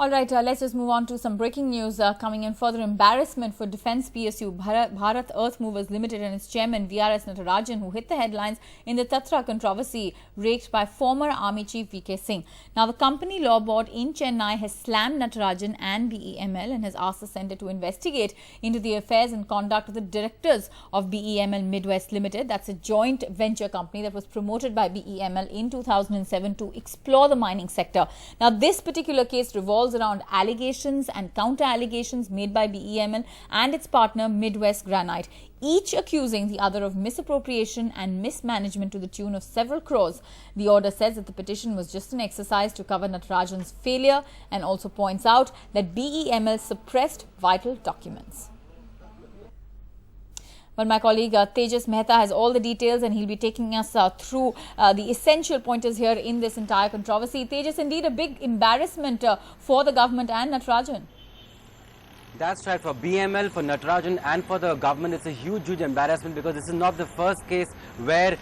All right, let's just move on to some breaking news coming in. Further embarrassment for Defence PSU Bharat Earth Movers Limited and its chairman VRS Natarajan, who hit the headlines in the Tatra controversy raked by former Army Chief VK Singh. Now, the company law board in Chennai has slammed Natarajan and BEML and has asked the centre to investigate into the affairs and conduct of the directors of BEML Midwest Limited. That's a joint venture company that was promoted by BEML in 2007 to explore the mining sector. Now, this particular case revolves around allegations and counter-allegations made by BEML and its partner Midwest Granite, each accusing the other of misappropriation and mismanagement to the tune of several crores. The order says that the petition was just an exercise to cover Natarajan's failure and also points out that BEML suppressed vital documents. Well, my colleague Tejas Mehta has all the details and he'll be taking us through the essential pointers here in this entire controversy. Tejas, indeed a big embarrassment for the government and Natarajan. That's right. For BML, for Natarajan and for the government, it's a huge embarrassment because this is not the first case where,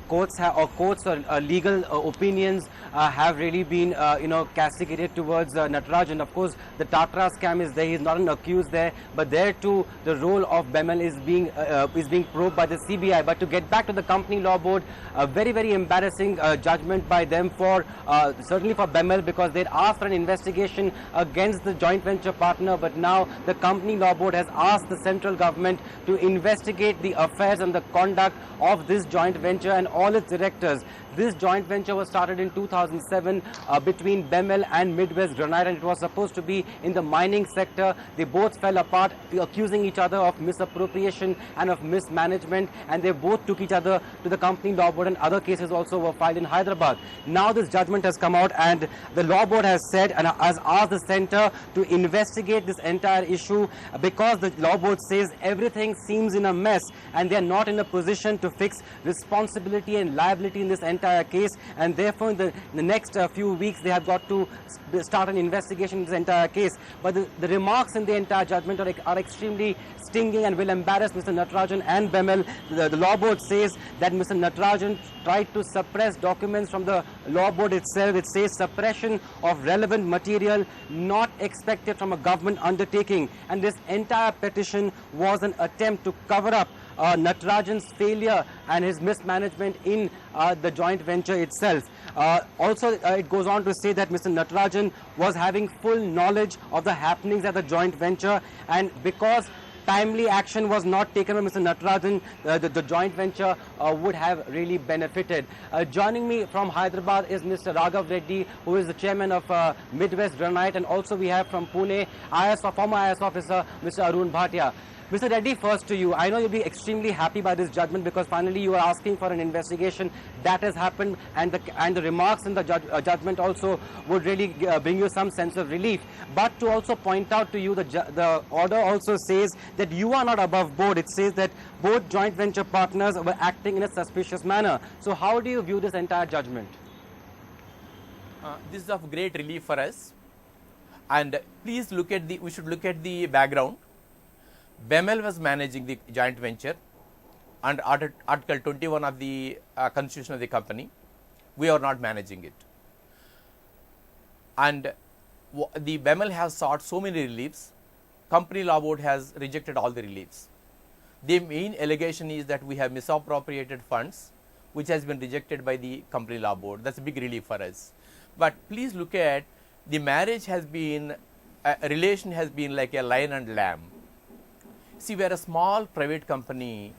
courts or legal opinions have really been, castigated towards Natarajan. Of course, the Tatra scam is there. He's not an accused there. But there too, the role of BML is being probed by the CBI. But to get back to the company law board, a very, very embarrassing judgment by them for, certainly for BML, because they'd asked for an investigation against the joint venture partner. But now the company law board has asked the central government to investigate the affairs and the conduct of this joint venture and all its directors. This joint venture was started in 2007 between BEML and Midwest Granite, and it was supposed to be in the mining sector. They both fell apart, accusing each other of misappropriation and of mismanagement, and they both took each other to the company law board, and other cases also were filed in Hyderabad. Now this judgment has come out, and the law board has said and has asked the centre to investigate this entire issue because the law board says everything seems in a mess and they are not in a position to fix responsibility and liability in this entire case, and therefore in the next few weeks they have got to start an investigation in this entire case. But the remarks in the entire judgment are extremely stinging and will embarrass Mr. Natarajan and BEML. The law board says that Mr. Natarajan tried to suppress documents from the law board itself. It says suppression of relevant material not expected from a government undertaking, and this entire petition was an attempt to cover up Natarajan's failure and his mismanagement in the joint venture itself. Also, it goes on to say that Mr. Natarajan was having full knowledge of the happenings at the joint venture, and because timely action was not taken by Mr. Natarajan, the joint venture would have really benefited. Joining me from Hyderabad is Mr. Raghav Reddy, who is the chairman of Midwest Granite, and also we have from Pune, former IS officer, Mr. Arun Bhatia. Mr. Reddy, first to you. I know you'll be extremely happy by this judgment because finally you are asking for an investigation. That has happened, and the remarks in the judgment also would really bring you some sense of relief. But to also point out to you, the order also says that you are not above board. It says that both joint venture partners were acting in a suspicious manner. So how do you view this entire judgment? This is of great relief for us. And please we should look at the background. BEML was managing the joint venture under Article 21 of the Constitution of the company. We are not managing it. And the BEML has sought so many reliefs. Company law board has rejected all the reliefs. The main allegation is that we have misappropriated funds, which has been rejected by the company law board. That's a big relief for us. But please look at the marriage has been, a relation has been like a lion and lamb. See, we are a small private company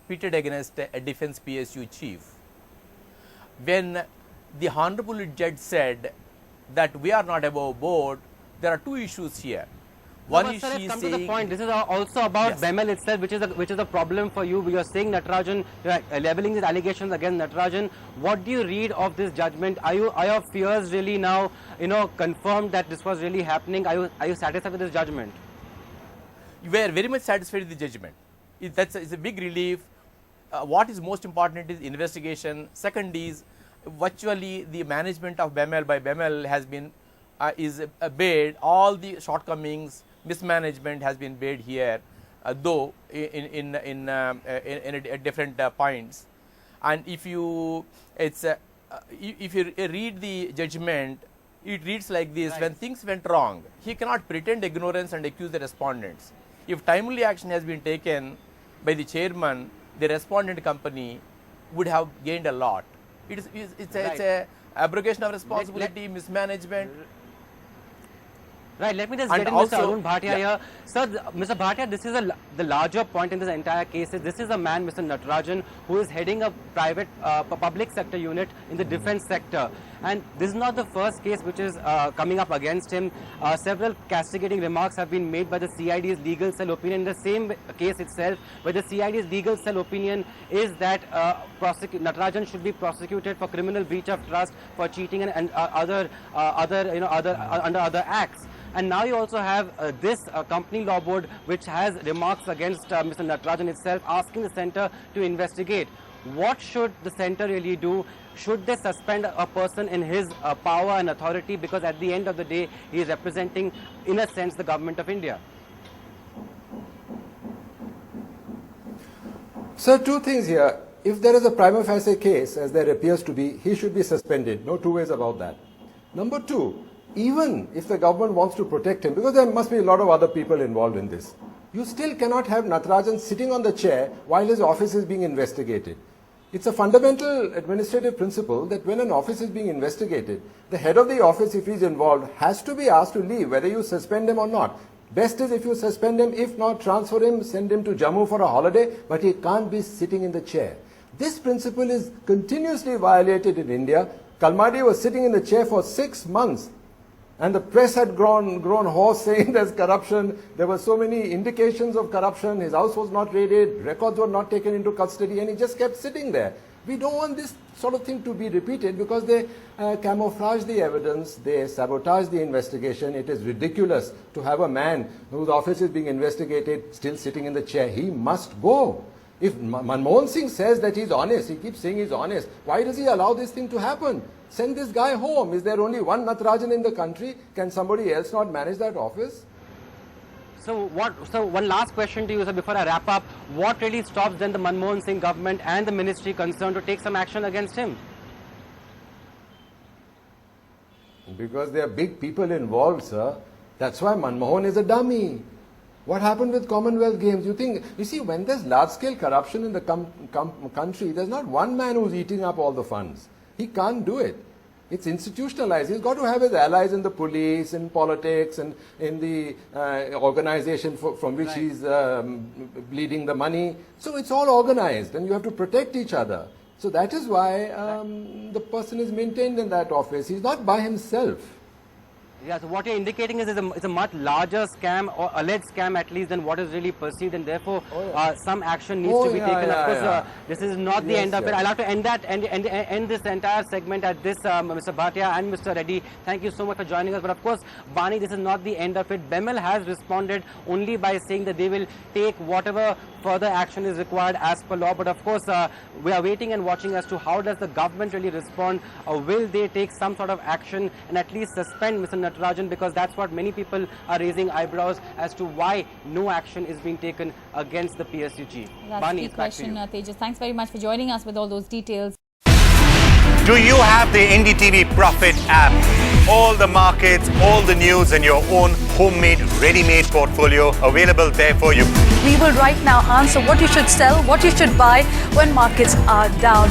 pitted against a defense PSU chief. When the honorable judge said that we are not above board, there are two issues here. One is she come saying, to the point. This is also about BEML itself, which is a problem for you. You are saying Natarajan, leveling these allegations against Natarajan. What do you read of this judgment? Are your fears really now, confirmed that this was really happening? Are you satisfied with this judgment? We are very much satisfied with the judgment. It's a big relief. What is most important is investigation. Second is virtually the management of BEML by BEML has been bayed. All the shortcomings, mismanagement has been bayed here, though in different points. And if you read the judgment, it reads like this: when things went wrong, he cannot pretend ignorance and accuse the respondents. If timely action has been taken by the chairman, the respondent company would have gained a lot. It's a abrogation of responsibility, mismanagement. Right, let me just And get in Mr. also- Arun Bhatia yeah. here. Sir, Mr. Bhatia, this is the larger point in this entire case. Is this is a man, Mr. Natarajan, who is heading a private public sector unit in the defense sector. And this is not the first case which is coming up against him. Several castigating remarks have been made by the CID's legal cell opinion in the same case itself, where the CID's legal cell opinion is that Natarajan should be prosecuted for criminal breach of trust, for cheating and under other acts. And now you also have this company law board which has remarks against Mr. Natarajan itself, asking the centre to investigate. What should the centre really do? Should they suspend a person in his power and authority, because at the end of the day he is representing, in a sense, the government of India? So two things here. If there is a prima facie case, as there appears to be, he should be suspended. No two ways about that. Number two, even if the government wants to protect him, because there must be a lot of other people involved in this, you still cannot have Natarajan sitting on the chair while his office is being investigated. It's a fundamental administrative principle that when an office is being investigated, the head of the office, if he's involved, has to be asked to leave, whether you suspend him or not. Best is if you suspend him, if not, transfer him, send him to Jammu for a holiday, but he can't be sitting in the chair. This principle is continuously violated in India. Kalmadi was sitting in the chair for 6 months. And the press had grown hoarse, saying there's corruption. There were so many indications of corruption. His house was not raided, records were not taken into custody, and he just kept sitting there. We don't want this sort of thing to be repeated, because they camouflage the evidence, they sabotage the investigation. It is ridiculous to have a man whose office is being investigated still sitting in the chair. He must go. If Manmohan Singh says that he's honest, he keeps saying he's honest, why does he allow this thing to happen? Send this guy home. Is there only one Natarajan in the country? Can somebody else not manage that office? So one last question to you, sir, before I wrap up. What really stops then the Manmohan Singh government and the ministry concerned to take some action against him? Because there are big people involved, sir. That's why Manmohan is a dummy. What happened with Commonwealth Games? You see, when there's large-scale corruption in the country, there's not one man who's eating up all the funds. He can't do it. It's institutionalized. He's got to have his allies in the police, in politics, and in the organization from which he's bleeding the money. So it's all organized, and you have to protect each other. So that is why the person is maintained in that office. He's not by himself. Yeah, so what you're indicating is it's a much larger scam, or alleged scam at least, than what is really perceived, and therefore some action needs to be taken. Of course, this is not the end of it. I'll have to end this entire segment at this, Mr. Bhatia and Mr. Reddy. Thank you so much for joining us. But of course, Bani, this is not the end of it. BEML has responded only by saying that they will take whatever further action is required as per law. But of course, we are waiting and watching as to how does the government really respond. Will they take some sort of action and at least suspend Mr. Natarajan, because that's what many people are raising eyebrows as to why no action is being taken against the PSUG. That's Bani, the question, Tejas. Thanks very much for joining us with all those details. Do you have the NDTV Profit app? All the markets, all the news and your own homemade, ready-made portfolio available there for you. We will right now answer what you should sell, what you should buy when markets are down.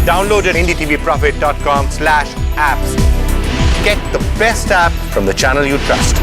Download at ndtvprofit.com/apps. Get the best app from the channel you trust.